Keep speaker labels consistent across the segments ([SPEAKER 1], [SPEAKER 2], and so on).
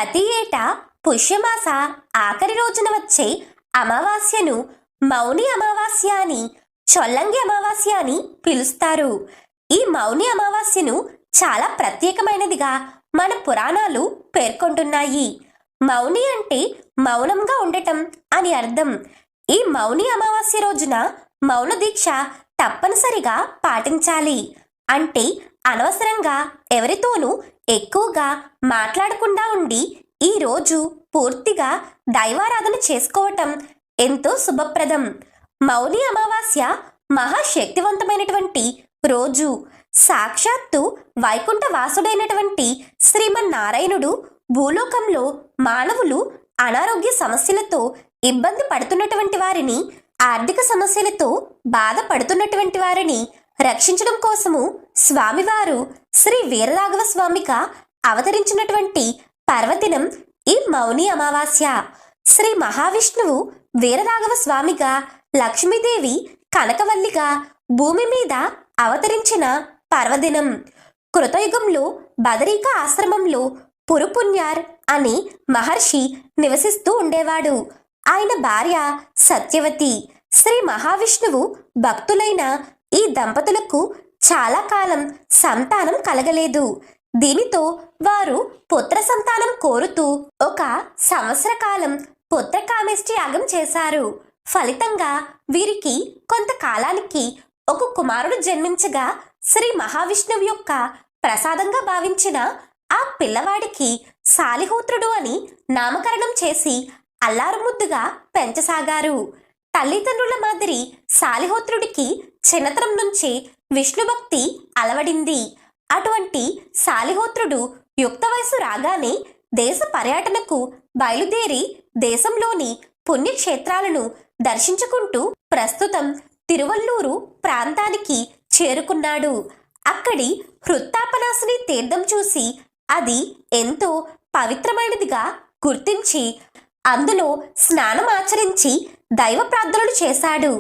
[SPEAKER 1] ప్రతి ఏటా పుష్యమాస ఆఖరి రోజున వచ్చే అమావాస్యను మౌని అమావాస్య అని, చొల్లంగి అమావాస్య అని పిలుస్తారు. ఈ మౌని అమావాస్యను చాలా ప్రత్యేకమైనదిగా మన పురాణాలు పేర్కొంటున్నాయి. మౌని అంటే మౌనంగా ఉండటం అని అర్థం. ఈ మౌని అమావాస్య రోజున మౌన దీక్ష తప్పనిసరిగా పాటించాలి. అంటే అనవసరంగా ఎవరితోనూ ఎక్కువగా మాట్లాడకుండా ఉండి ఈ రోజు పూర్తిగా దైవారాధన చేసుకోవటం ఎంతో శుభప్రదం. మౌని అమావాస్య మహాశక్తివంతమైనటువంటి రోజు. సాక్షాత్తు వైకుంఠ వాసుడైనటువంటి శ్రీమన్నారాయణుడు భూలోకంలో మానవులు అనారోగ్య సమస్యలతో ఇబ్బంది పడుతున్నటువంటి వారిని, ఆర్థిక సమస్యలతో బాధపడుతున్నటువంటి వారిని రక్షించడం కోసము స్వామివారు శ్రీ వీరరాఘవ స్వామిగా అవతరించినటువంటి పర్వదినం ఈ మౌని అమావాస్య. శ్రీ మహావిష్ణువు వీరరాఘవ స్వామిగా, లక్ష్మీదేవి కనకవల్లిగా భూమి మీద అవతరించిన పర్వదినం. కృతయుగంలో బదరీక ఆశ్రమంలో పురుపుణ్యార్ అని మహర్షి నివసిస్తూ ఉండేవాడు. ఆయన భార్య సత్యవతి. శ్రీ మహావిష్ణువు భక్తులైన ఈ దంపతులకు చాలా కాలం సంతానం కలగలేదు. దీనితో వారు పుత్ర సంతానం కోరుతూ 1 సంవత్సర కాలం పుత్రకామేష్టి యాగం చేశారు. ఫలితంగా వీరికి కొంతకాలానికి ఒక కుమారుడు జన్మించగా శ్రీ మహావిష్ణువు యొక్క ప్రసాదంగా భావించిన ఆ పిల్లవాడికి సాలిహోత్రుడు అని నామకరణం చేసి అల్లారుముద్దుగా పెంచసాగారు. తల్లిదండ్రుల మాదిరి సాలిహోత్రుడికి చిన్నతనం నుంచే విష్ణుభక్తి అలవడింది. అటువంటి సాలిహోత్రుడు యుక్త వయసు రాగానే దేశ పర్యటనకు బయలుదేరి దేశంలోని పుణ్యక్షేత్రాలను దర్శించుకుంటూ ప్రస్తుతం తిరువల్లూరు ప్రాంతానికి చేరుకున్నాడు. అక్కడి హృత్తాపనాశిని తీర్థం చూసి అది ఎంతో పవిత్రమైనదిగా గుర్తించి అందులో స్నానం ఆచరించి దైవ ప్రార్థనలు చేశాడు.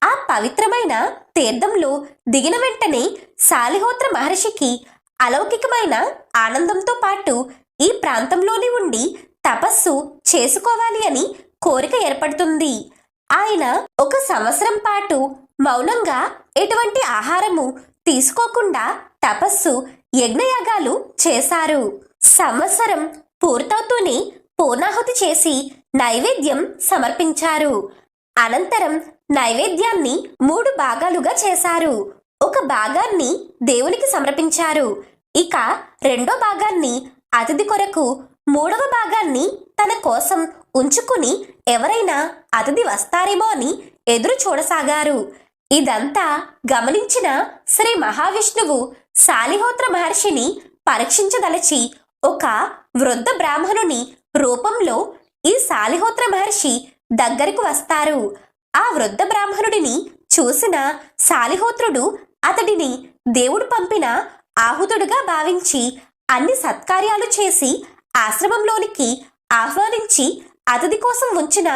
[SPEAKER 1] ఆ పవిత్రమైన తీర్థంలో దిగిన వెంటనే సాలిహోత్ర మహర్షికి అలౌకికమైన ఆనందంతో పాటు ఈ ప్రాంతంలోనే ఉండి తపస్సు చేసుకోవాలి అని కోరిక ఏర్పడుతుంది. ఆయన 1 సంవత్సరం పాటు మౌనంగా ఎటువంటి ఆహారము తీసుకోకుండా తపస్సు, యజ్ఞయాగాలు చేశారు. సంవత్సరం పూర్తవుతూనే పూర్ణాహుతి చేసి నైవేద్యం సమర్పించారు. అనంతరం నైవేద్యాన్ని 3 భాగాలుగా చేశారు. 1 భాగాన్ని దేవునికి సమర్పించారు. ఇక 2వ భాగాన్ని అతిథి కొరకు, 3వ భాగాన్ని తన కోసం ఉంచుకుని ఎవరైనా అతిథి వస్తారేమో అని ఎదురు చూడసాగారు. ఇదంతా గమనించిన శ్రీ మహావిష్ణువు సాలిహోత్ర మహర్షిని పరీక్షించదలచి ఒక వృద్ధ బ్రాహ్మణుని రూపంలో ఈ సాలిహోత్ర మహర్షి దగ్గరకు వస్తారు. ఆ వృద్ధ బ్రాహ్మణుడిని చూసిన సాలిహోత్రుడు అతడిని దేవుడు పంపిన ఆహుతుడుగా భావించి అన్ని సత్కార్యాలు చేసి ఆశ్రమంలోనికి ఆహ్వానించి అతిథి కోసం ఉంచిన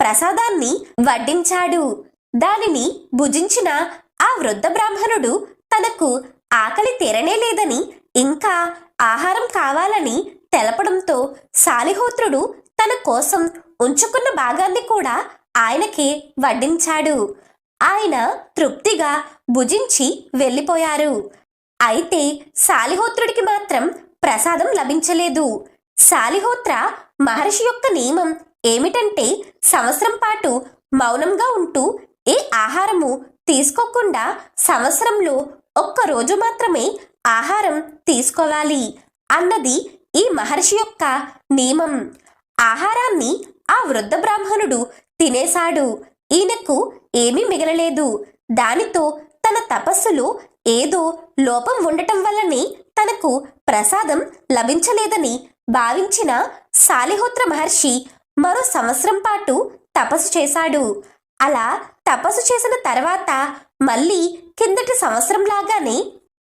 [SPEAKER 1] ప్రసాదాన్ని వడ్డించాడు. దానిని భుజించిన ఆ వృద్ధ బ్రాహ్మణుడు తనకు ఆకలి తీరనే లేదని, ఇంకా ఆహారం కావాలని తెలపడంతో సాలిహోత్రుడు తన కోసం ఉంచుకున్న భాగాన్ని కూడా ఆయనకే వడ్డించాడు. ఆయన తృప్తిగా భుజించి వెళ్ళిపోయారు. అయితే సాలిహోత్రుడికి మాత్రం ప్రసాదం లభించలేదు. సాలిహోత్ర మహర్షి యొక్క నియమం ఏమిటంటే సంవత్సరం పాటు మౌనంగా ఉంటూ ఏ ఆహారము తీసుకోకుండా సంవత్సరంలో 1 రోజు మాత్రమే ఆహారం తీసుకోవాలి అన్నది ఈ మహర్షి యొక్క నియమం. ఆహారాన్ని ఆ వృద్ధ బ్రాహ్మణుడు తినేశాడు. ఈయనకు ఏమీ మిగలలేదు. దానితో తన తపస్సులో ఏదో లోపం ఉండటం వల్లనే తనకు ప్రసాదం లభించలేదని భావించిన సాలిహోత్ర మహర్షి మరో సంవత్సరం పాటు తపస్సు చేశాడు. అలా తపస్సు చేసిన తర్వాత మళ్ళీ కిందటి సంవత్సరం లాగానే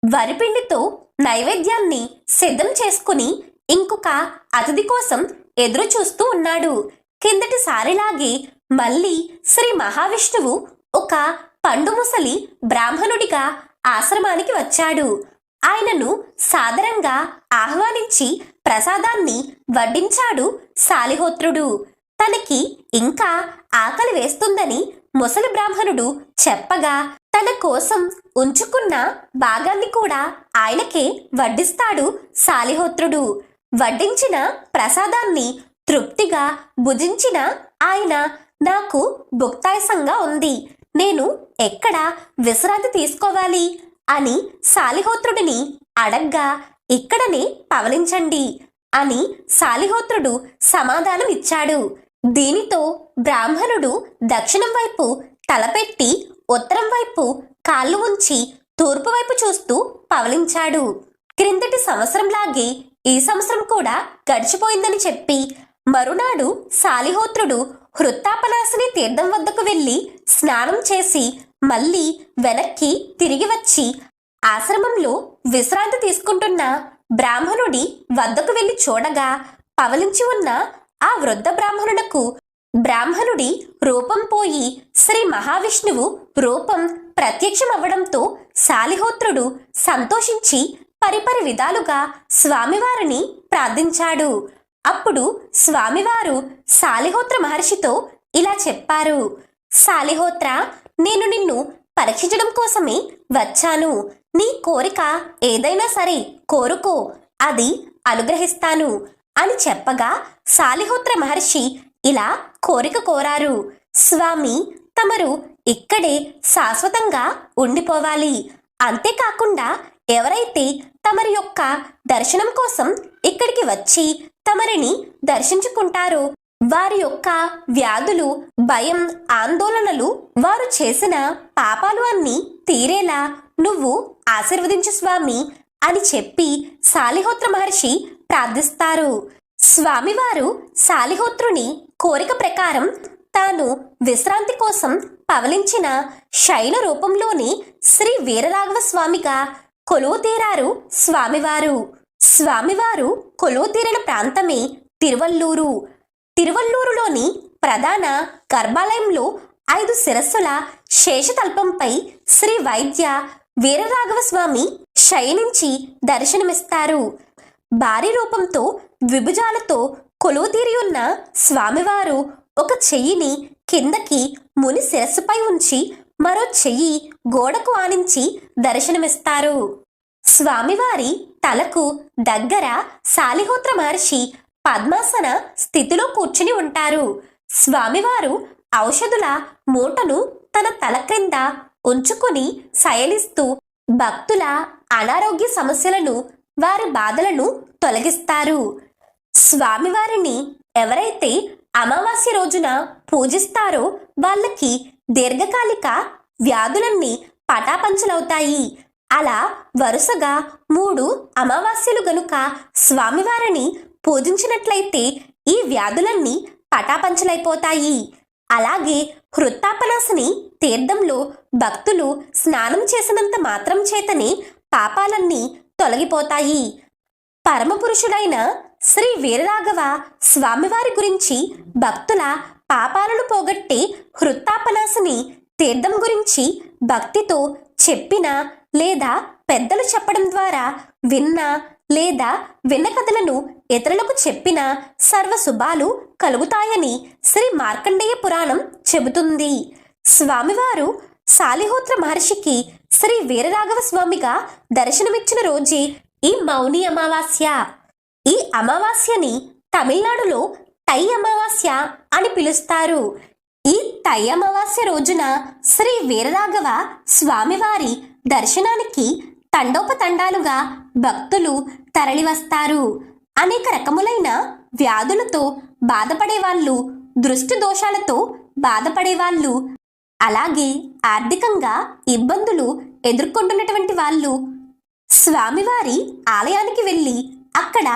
[SPEAKER 1] వరిపిండితో నైవేద్యాన్ని సిద్ధం చేసుకుని ఇంకొక అతిథి కోసం ఎదురు చూస్తూ ఉన్నాడు. కిందటి సారిలాగే మళ్ళీ శ్రీ మహావిష్ణువు ఒక పండు ముసలి బ్రాహ్మణుడిగా ఆశ్రమానికి వచ్చాడు. ఆయనను సాదరంగా ఆహ్వానించి ప్రసాదాన్ని వడ్డించాడు శాలిహోత్రుడు. తనకి ఇంకా ఆకలి వేస్తుందని ముసలి బ్రాహ్మణుడు చెప్పగా తన కోసం ఉంచుకున్న భాగాన్ని కూడా ఆయనకే వడ్డిస్తాడు శాలిహోత్రుడు. వడ్డించిన ప్రసాదాన్ని తృప్తిగా భుజించిన ఆయన, నాకు భుక్తాయసంగా ఉంది, నేను ఎక్కడ విశ్రాంతి తీసుకోవాలి అని శాలిహోత్రుడిని అడగ్గా, ఇక్కడనే పవలించండి అని శాలిహోత్రుడు సమాధానం ఇచ్చాడు. దీనితో బ్రాహ్మణుడు దక్షిణం వైపు తలపెట్టి ఉత్తరం వైపు కాళ్ళు ఉంచి తూర్పు వైపు చూస్తూ పవలించాడు. క్రిందటి సంవత్సరంలాగే ఈ సంవత్సరం కూడా గడిచిపోయిందని చెప్పి మరునాడు శాలిహోత్రుడు హృత్తాపనాశిని తీర్థం వద్దకు వెళ్లి స్నానం చేసి మళ్ళీ వెనక్కి తిరిగి వచ్చి ఆశ్రమంలో విశ్రాంతి తీసుకుంటున్న బ్రాహ్మణుడి వద్దకు వెళ్లి చూడగా పవలించి ఉన్న ఆ వృద్ధ బ్రాహ్మణుడి రూపం పోయి శ్రీ మహావిష్ణువు రూపం ప్రత్యక్షమవ్వడంతో శాలిహోత్రుడు సంతోషించి పరిపరి విధాలుగా స్వామివారిని ప్రార్థించాడు. అప్పుడు స్వామివారు శాలిహోత్ర మహర్షితో ఇలా చెప్పారు: శాలిహోత్ర, నేను నిన్ను పరీక్షించడం కోసమే వచ్చాను. నీ కోరిక ఏదైనా సరే కోరుకో, అది అనుగ్రహిస్తాను అని చెప్పగా శాలిహోత్ర మహర్షి ఇలా కోరిక కోరారు: స్వామి, తమరు ఇక్కడే శాశ్వతంగా ఉండిపోవాలి. అంతేకాకుండా ఎవరైతే తమరి యొక్క దర్శనం కోసం ఇక్కడికి వచ్చి తమరిని దర్శించుకుంటారో వారి యొక్క వ్యాధులు, భయం, ఆందోళనలు, వారు చేసిన పాపాలు అన్నీ తీరేలా నువ్వు ఆశీర్వదించు స్వామి అని చెప్పి శాలిహోత్ర మహర్షి ప్రార్థిస్తారు. స్వామివారు శాలిహోత్రుని కోరిక ప్రకారం తాను విశ్రాంతి కోసం పవలించిన శైల రూపంలోని శ్రీ వీరరాఘవ స్వామిగా కొలువు తీరారు స్వామివారు. స్వామివారు కొలువు తీరిన ప్రాంతమే తిరువల్లూరు. తిరువల్లూరులోని ప్రధాన గర్భాలయంలో 5 శిరస్సుల శేషతల్పంపై శ్రీ వైద్య వీరరాఘవ స్వామి శయనించి దర్శనమిస్తారు. భారీ రూపంతో ద్విభుజాలతో కొలువుతీరి ఉన్న స్వామివారు ఒక చెయ్యిని కిందకి ముని శిరస్సుపై ఉంచి మరో చెయ్యి గోడకు ఆనించి దర్శనమిస్తారు. స్వామివారి తలకు దగ్గర శాలిహోత్ర మహర్షి పద్మాసన స్థితిలో కూర్చుని ఉంటారు. స్వామివారు ఔషధుల మూటను తన తల క్రింద ఉంచుకుని శయనిస్తూ భక్తుల అనారోగ్య సమస్యలను, వారి బాధలను తొలగిస్తారు. స్వామివారిని ఎవరైతే అమావాస్య రోజున పూజిస్తారో వాళ్ళకి దీర్ఘకాలిక వ్యాధులన్నీ పటాపంచలవుతాయి. అలా వరుసగా 3 అమావాస్యలు గనుక స్వామివారిని పూజించినట్లయితే ఈ వ్యాధులన్నీ పటాపంచలైపోతాయి. అలాగే హృత్తాపనాశిని తీర్థంలో భక్తులు స్నానం చేసినంత మాత్రం చేతనే పాపాలన్నీ తొలగిపోతాయి. పరమపురుషుడైన శ్రీ వీరరాఘవ స్వామివారి గురించి, భక్తుల పాపాలను పోగొట్టే హృత్తాపనాశిని తీర్థం గురించి భక్తితో చెప్పిన లేదా పెద్దలు చెప్పడం ద్వారా విన్న కథలను ఇతరులకు చెప్పిన సర్వ శుభాలు కలుగుతాయని శ్రీ మార్కండేయ పురాణం చెబుతుంది. స్వామివారు శాలిహోత్ర మహర్షికి శ్రీ వీరరాఘవ స్వామిగా దర్శనమిచ్చిన రోజే ఈ మౌని అమావాస్య. ఈ అమావాస్యని తమిళనాడులో తై అమావాస్య అని పిలుస్తారు. ఈ తై అమావాస్య రోజున శ్రీ వీరరాఘవ స్వామివారి దర్శనానికి తండోపతండాలుగా భక్తులు తరలివస్తారు. అనేక రకములైన వ్యాధులతో బాధపడేవాళ్ళు, దృష్టి దోషాలతో బాధపడేవాళ్ళు, అలాగే ఆర్థికంగా ఇబ్బందులు ఎదుర్కొంటున్నటువంటి వాళ్ళు స్వామివారి ఆలయానికి వెళ్ళి అక్కడ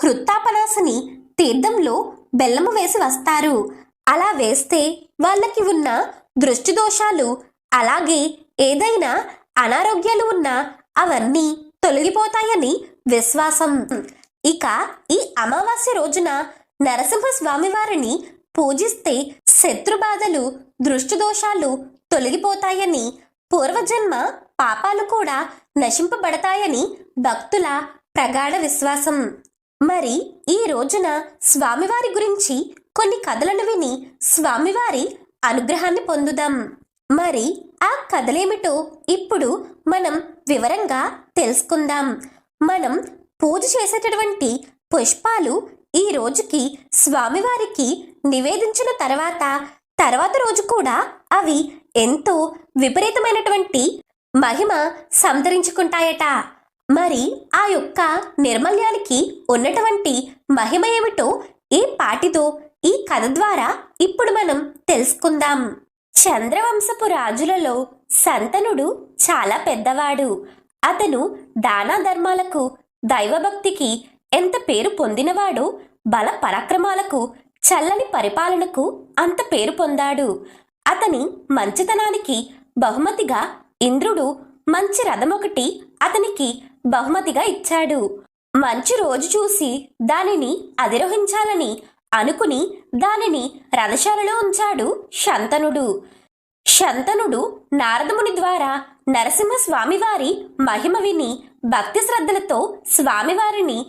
[SPEAKER 1] హృత్తాపనాశిని తీర్థంలో బెల్లము వేసి వస్తారు. అలా వేస్తే వాళ్ళకి ఉన్న దృష్టి దోషాలు, అలాగే ఏదైనా అనారోగ్యాలు ఉన్నా అవన్నీ తొలగిపోతాయని విశ్వాసం. ఇక ఈ అమావాస్య రోజున నరసింహ స్వామివారిని పూజిస్తే శత్రుబాధలు, దృష్టి దోషాలు తొలగిపోతాయని, పూర్వజన్మ పాపాలు కూడా నశింపబడతాయని భక్తుల ప్రగాఢ విశ్వాసం. మరి ఈ రోజున స్వామివారి గురించి కొన్ని కథలను విని స్వామివారి అనుగ్రహాన్ని పొందుదాం. మరి ఆ కథలేమిటో ఇప్పుడు మనం వివరంగా తెలుసుకుందాం. మనం పూజ చేసేటటువంటి పుష్పాలు ఈ రోజుకి స్వామివారికి నివేదించిన తర్వాత రోజు కూడా అవి ఎంతో విపరీతమైనటువంటి మహిమ సంతరించుకుంటాయట. మరి ఆ యొక్క నిర్మల్యానికి ఉన్నటువంటి మహిమ ఏమిటో ఈ పాటితో ఈ కథ ద్వారా ఇప్పుడు మనం తెలుసుకుందాం. చంద్రవంశపు రాజులలో శంతనుడు చాలా పెద్దవాడు. అతను దాన ధర్మాలకు, దైవభక్తికి ఎంత పేరు పొందినవాడో, బల పరాక్రమాలకు, చల్లని పరిపాలనకు అంత పేరు పొందాడు. అతని మంచితనానికి బహుమతిగా ఇంద్రుడు మంచి రథం ఒకటి అతనికి బహుమతిగా ఇచ్చాడు. మంచి రోజు చూసి దానిని అధిరోహించాలని అనుకుని దానిని రథశాలలో ఉంచాడు శంతనుడు. శంతనుడు నారదముని ద్వారా నరసింహస్వామివారి మహిమ విని భక్తి శ్రద్ధలతో స్వామివారిని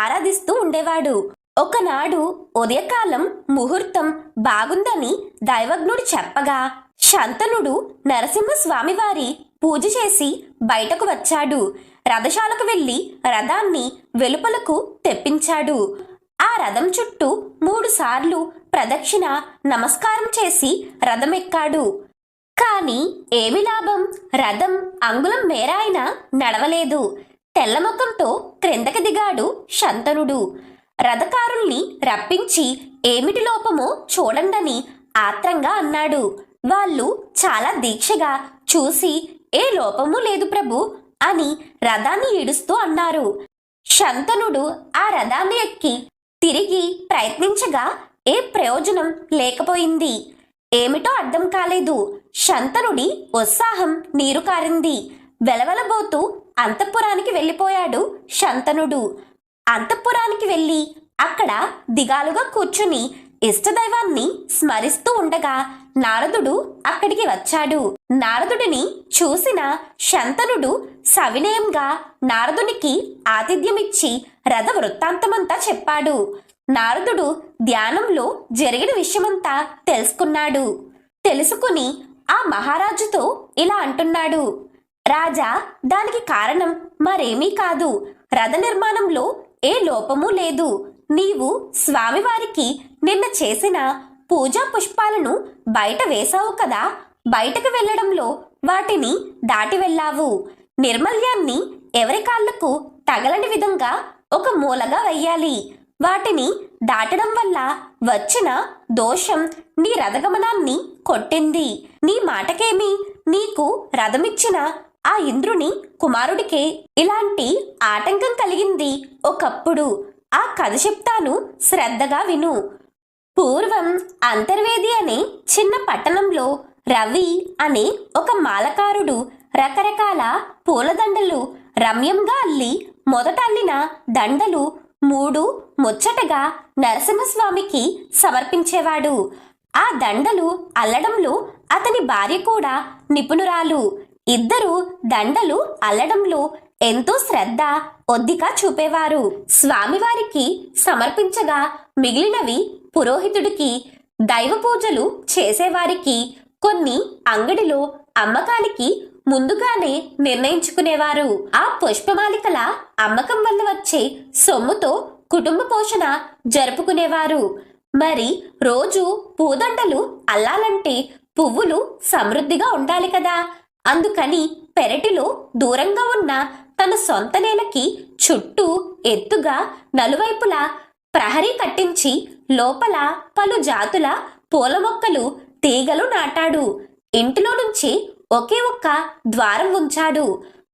[SPEAKER 1] ఆరాధిస్తూ ఉండేవాడు. ఒకనాడు ఉదయకాలం ముహూర్తం బాగుందని దైవజ్ఞుడు చెప్పగా శంతనుడు నరసింహస్వామివారి పూజ చేసి బయటకు వచ్చాడు. రథశాలకు వెళ్లి రథాన్ని వెలుపలకు తెప్పించాడు. ఆ రథం చుట్టూ 3 సార్లు ప్రదక్షిణ నమస్కారం చేసి రథమెక్కాడు. కాని ఏమి లాభం? రథం అంగుళం మేర అయినా నడవలేదు. తెల్లముఖంతో క్రిందకి దిగాడు శంతనుడు. రథకారుల్ని రప్పించి ఏమిటి లోపమో చూడండని ఆత్రంగా అన్నాడు. వాళ్ళు చాలా దీక్షగా చూసి ఏ లోపము లేదు ప్రభు అని రథాన్ని ఈడుస్తూ అన్నారు. శంతనుడు ఆ రథాన్ని ఎక్కి తిరిగి ప్రయత్నించగా ఏ ప్రయోజనం లేకపోయింది. ఏమిటో అర్థం కాలేదు. శంతనుడి ఉత్సాహం నీరు కారింది. వెలవెలబోతూ అంతఃపురానికి వెళ్ళిపోయాడు శంతనుడు. అంతఃపురానికి వెళ్ళి అక్కడ దిగాలుగా కూర్చుని ఇష్టదైవాన్ని స్మరిస్తూ ఉండగా నారదుడు అక్కడికి వచ్చాడు. నారదుడిని చూసిన శంతనుడు సవినయంగా నారదునికి ఆతిథ్యమిచ్చి రథ వృత్తాంతమంతా చెప్పాడు. నారదుడు ధ్యానంలో జరిగిన విషయమంతా తెలుసుకుని ఆ మహారాజుతో ఇలా అంటున్నాడు. రాజా, దానికి కారణం మరేమీ కాదు. రథ నిర్మాణంలో ఏ లోపము లేదు. నీవు స్వామివారికి నిన్న చేసిన పూజా పుష్పాలను బయట వేశావు కదా, బయటకు వెళ్లడంలో వాటిని దాటి వెళ్ళావు. నిర్మల్యాన్ని ఎవరి కాళ్లకు తగలని విధంగా ఒక మూలగా వెయ్యాలి. వాటిని దాటడం వల్ల వచ్చిన దోషం నీ రథగమనాన్ని కొట్టింది. నీ మాటకేమి? నీకు రథమిచ్చిన ఆ ఇంద్రుని కుమారుడికే ఇలాంటి ఆటంకం కలిగింది ఒకప్పుడు. ఆ కథ చెప్తాను, శ్రద్ధగా విను. పూర్వం అంతర్వేది అనే చిన్న పట్టణంలో రవి అనే ఒక మాలకారుడు రకరకాల పూలదండలు రమ్యంగా అల్లి మొదట అల్లిన దండలు 3 ముచ్చటగా నరసింహస్వామికి సమర్పించేవాడు. ఆ దండలు అల్లడంలో అతని భార్య కూడా నిపుణురాలు. ఇద్దరు దండలు అల్లడంలో ఎంతో శ్రద్ధ, ఒద్దిక చూపేవారు. స్వామివారికి సమర్పించగా మిగిలినవి పురోహితుడికి, దైవ పూజలు చేసేవారికి, కొన్ని అంగడిలో అమ్మకానికి ముందుగానే నిర్ణయించుకునేవారు. ఆ పుష్పమాలికల అమ్మకం వల్ల వచ్చే సొమ్ముతో కుటుంబ పోషణ జరుపుకునేవారు. మరి రోజు పూదండలు అల్లాలంటే పువ్వులు సమృద్ధిగా ఉండాలి కదా. అందుకని పెరటిలో దూరంగా ఉన్న తన సొంత నేలకి చుట్టూ ఎత్తుగా నలువైపులా ప్రహరీ కట్టించి లోపల పలు జాతుల పూల మొక్కలు, తీగలు నాటాడు. ఇంటిలో నుంచి ఒకే ఒక్క ద్వారం ఉంచాడు.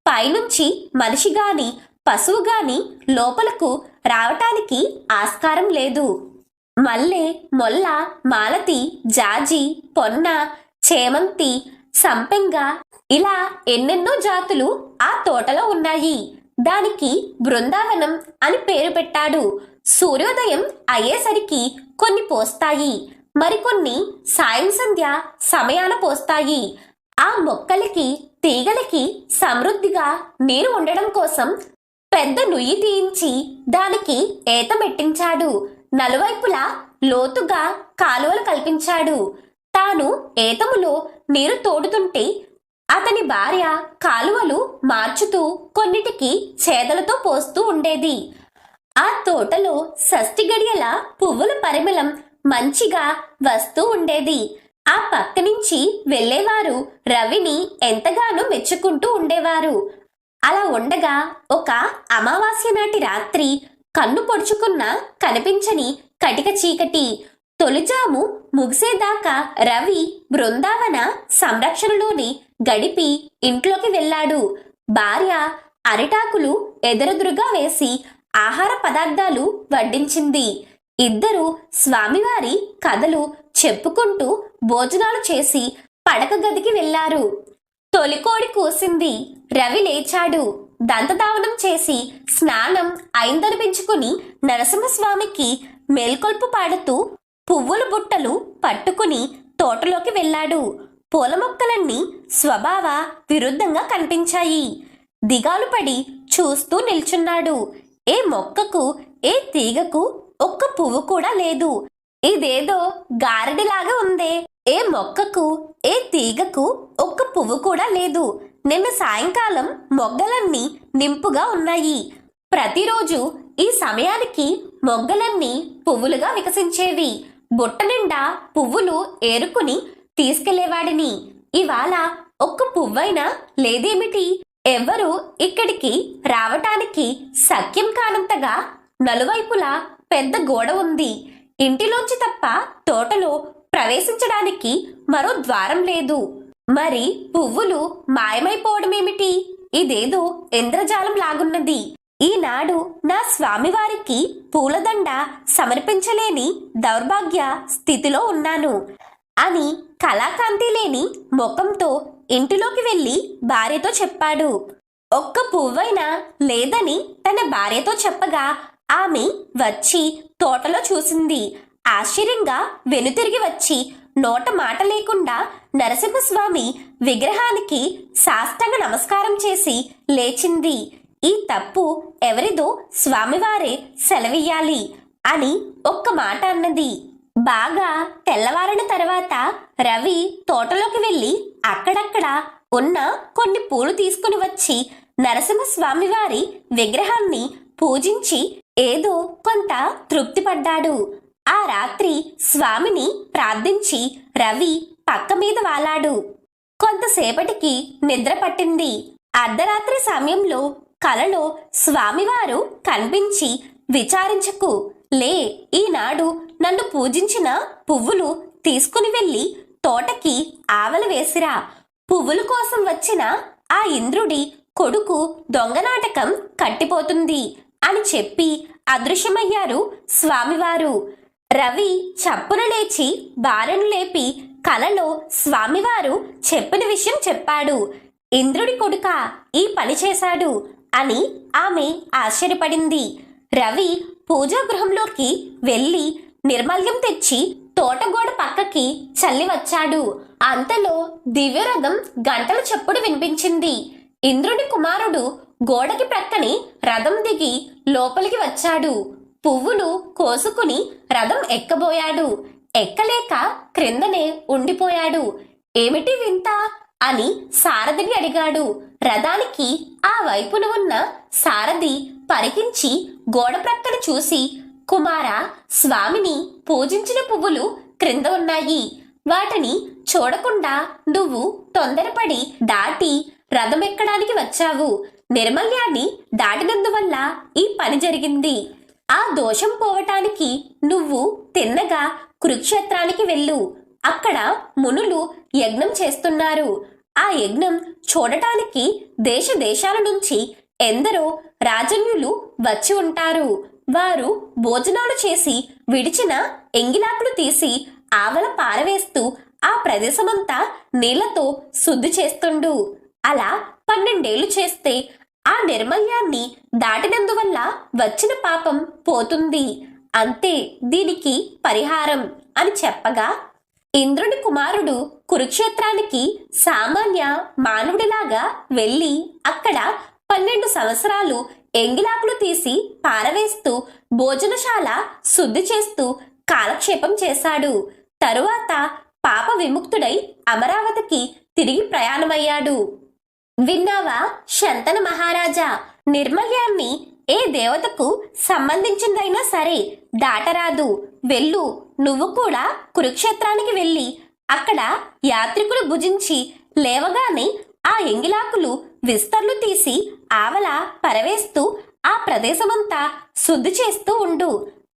[SPEAKER 1] పైనుంచి మనిషి గాని పశువు గాని లోపలకు రావటానికి ఆస్కారం లేదు. మల్లె, మొల్ల, మాలతి, జాజి, పొన్న, చేమంతి, సంపెంగ ఇలా ఎన్నెన్నో జాతులు ఆ తోటలో ఉన్నాయి. దానికి బృందావనం అని పేరు పెట్టాడు. సూర్యోదయం అయ్యేసరికి కొన్ని పోస్తాయి, మరికొన్ని సాయం సంధ్య సమయాన పోస్తాయి. ఆ మొక్కలకి, తీగలకి సమృద్ధిగా నీరు ఉండడం కోసం పెద్ద నుయ్యి తీయించి దానికి ఏత మెట్టించాడు. నలువైపులా లోతుగా కాలువలు కల్పించాడు. తాను ఏతములో నీరు తోడుతుంటే అతని భార్య కాలువలు మార్చుతూ కొన్నిటికి చేదలతో పోస్తూ ఉండేది. ఆ తోటలో షష్ఠి గడియల పువ్వుల పరిమళం మంచిగా వస్తూ ఉండేది. ఆ పక్క నుంచి వెళ్ళేవారు రవిని ఎంతగానో మెచ్చుకుంటూ ఉండేవారు. అలా ఉండగా ఒక అమావాస్య నాటి రాత్రి కన్ను పొడుచుకున్న కనిపించని కటిక చీకటి. తొలిజాము ముగిసేదాకా రవి బృందావన సంరక్షణలోని గడిపి ఇంట్లోకి వెళ్ళాడు. భార్య అరిటాకులు ఎదురెదురుగా వేసి ఆహార పదార్థాలు వడ్డించింది. ఇద్దరు స్వామివారి కథలు చెప్పుకుంటూ భోజనాలు చేసి పడక గదికి వెళ్లారు. తొలికోడి కూసింది. రవి లేచాడు. దంతధావనం చేసి స్నానం అయిందనిపించుకుని నరసింహస్వామికి మేల్కొల్పు పాడుతూ పువ్వుల బుట్టలు పట్టుకుని తోటలోకి వెళ్ళాడు. పూల మొక్కలన్నీ స్వభావ విరుద్ధంగా కనిపించాయి. దిగాలు పడి చూస్తూ నిల్చున్నాడు. ఏ మొక్కకు ఏ తీగకు ఒక్క పువ్వు కూడా లేదు. ఇదేదో గారడిలాగా ఉందే. ఏ మొక్కకు ఏ తీగకు ఒక్క పువ్వు కూడా లేదు. నిన్న సాయంకాలం మొగ్గలన్నీ నింపుగా ఉన్నాయి. ప్రతిరోజు ఈ సమయానికి మొగ్గలన్నీ పువ్వులుగా వికసించేవి. బుట్ట నిండా పువ్వులు ఏరుకుని తీసుకెళ్లేవాడిని. ఇవాళ ఒక్క పువ్వైనా లేదేమిటి? ఎవ్వరూ ఇక్కడికి రావటానికి సఖ్యం కానంతగా నలువైపులా పెద్ద గోడ ఉంది. ఇంటిలోంచి తప్ప తోటలో ప్రవేశించడానికి మరో ద్వారం లేదు. మరి పువ్వులు మాయమైపోవడమేమిటి? ఇదేదో ఇంద్రజాలం లాగున్నది. ఈనాడు నా స్వామివారికి పూలదండ సమర్పించలేని దౌర్భాగ్య స్థితిలో ఉన్నాను అని కళాకాంతి లేని ముఖంతో ఇంటిలోకి వెళ్లి భార్యతో చెప్పాడు. ఒక్క పువ్వైనా లేదని తన భార్యతో చెప్పగా ఆమె వచ్చి తోటలో చూసింది. ఆశ్చర్యంగా వెనుతిరిగి వచ్చి నోట మాట లేకుండా నరసింహస్వామి విగ్రహానికి సాష్టాంగ నమస్కారం చేసి లేచింది. ఈ తప్పు ఎవరిదో స్వామివారే సెలవియ్యాలి అని ఒక్క మాట అన్నది. బాగా తెల్లవారిన తర్వాత రవి తోటలోకి వెళ్లి అక్కడక్కడ ఉన్న కొన్ని పూలు తీసుకుని వచ్చి నరసింహస్వామివారి విగ్రహాన్ని పూజించి ఏదో కొంత తృప్తి పడ్డాడు. ఆ రాత్రి స్వామిని ప్రార్థించి రవి పక్క మీద వాలాడు. కొంతసేపటికి నిద్ర పట్టింది. అర్ధరాత్రి సమయంలో కలలో స్వామివారు కనిపించి, విచారించకు, లే, ఈనాడు నన్ను పూజించిన పువ్వులు తీసుకుని వెళ్ళి తోటకి ఆవల వేసిరా. పువ్వుల కోసం వచ్చిన ఆ ఇంద్రుడి కొడుకు దొంగనాటకం కట్టిపోతుంది అని చెప్పి అదృశ్యమయ్యారు స్వామివారు. రవి చప్పున లేచి భార్యను లేపి కలలో స్వామివారు చెప్పిన విషయం చెప్పాడు. ఇంద్రుడి కొడుక ఈ పని చేశాడు అని ఆమె ఆశ్చర్యపడింది. రవి పూజాగృహంలోకి వెళ్ళి నిర్మల్యం తెచ్చి తోటగోడ పక్కకి చల్లి వచ్చాడు. అంతలో దివ్యరథం గంటల చప్పుడు వినిపించింది. ఇంద్రుడి కుమారుడు గోడకి ప్రక్కనే రథం దిగి లోపలికి వచ్చాడు. పువ్వులు కోసుకుని రథం ఎక్కబోయాడు. ఎక్కలేక క్రిందనే ఉండిపోయాడు. ఏమిటి వింత అని సారథిని అడిగాడు. రథానికి ఆ వైపున ఉన్న సారథి పరికించి గోడ ప్రక్కన చూసి, కుమారా, స్వామిని పూజించిన పువ్వులు క్రింద ఉన్నాయి. వాటిని చూడకుండా నువ్వు తొందరపడి దాటి రథమెక్కడానికి వచ్చావు. నిర్మల్యాన్ని దాటినందువల్ల ఈ పని జరిగింది. ఆ దోషం పోవటానికి నువ్వు తిన్నగా కురుక్షేత్రానికి వెళ్ళు. అక్కడ మునులు యజ్ఞం చేస్తున్నారు. ఆ యజ్ఞం చూడటానికి దేశ దేశాల నుంచి ఎందరో రాజన్యులు వచ్చి ఉంటారు. వారు భోజనాలు చేసి విడిచిన ఎంగిలాకులు తీసి ఆవల పారవేస్తూ ఆ ప్రదేశమంతా నీళ్లతో శుద్ధి చేస్తుండు. అలా 12 ఏళ్లు చేస్తే ఆ నిర్మల్యాన్ని దాటినందువల్ల వచ్చిన పాపం పోతుంది. అంతే దీనికి పరిహారం అని చెప్పగా, ఇంద్రుని కుమారుడు కురుక్షేత్రానికి సామాన్య మానవుడిలాగా వెళ్ళి అక్కడ 12 సంవత్సరాలు ఎంగిలాకులు తీసి పారవేస్తూ భోజనశాల శుద్ధి చేస్తూ కాలక్షేపం చేశాడు. తరువాత పాప విముక్తుడై అమరావతికి తిరిగి ప్రయాణమయ్యాడు. విన్నావా శంతన మహారాజా, నిర్మల్యాన్ని ఏ దేవతకు సంబంధించిందైనా సరే దాటరాదు. వెళ్ళు, నువ్వు కూడా కురుక్షేత్రానికి వెళ్ళి అక్కడ యాత్రికులు భుజించి లేవగానే ఆ ఎంగిలాకులు విస్తర్లు తీసి ఆవల పరవేస్తూ ఆ ప్రదేశమంతా శుద్ధి చేస్తూ ఉండు.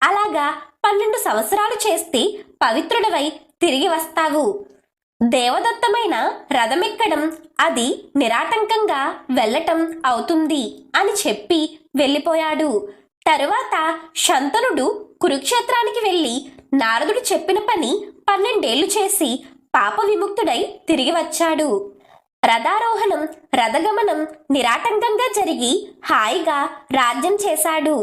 [SPEAKER 1] అలాగా 12 సంవత్సరాలు చేస్తే పవిత్రుడవై తిరిగి వస్తావు. దేవదత్తమైన రథమెక్కడం అది నిరాటంకంగా వెళ్ళటం అవుతుంది అని చెప్పి వెళ్ళిపోయాడు. తరువాత శంతనుడు కురుక్షేత్రానికి వెళ్ళి నారదుడు చెప్పిన పని 12 ఏళ్లు చేసి పాప విముక్తుడై తిరిగి వచ్చాడు. రథారోహణం, రథగమనం నిరాటంకంగా జరిగి హాయిగా రాజ్యం చేశాడు.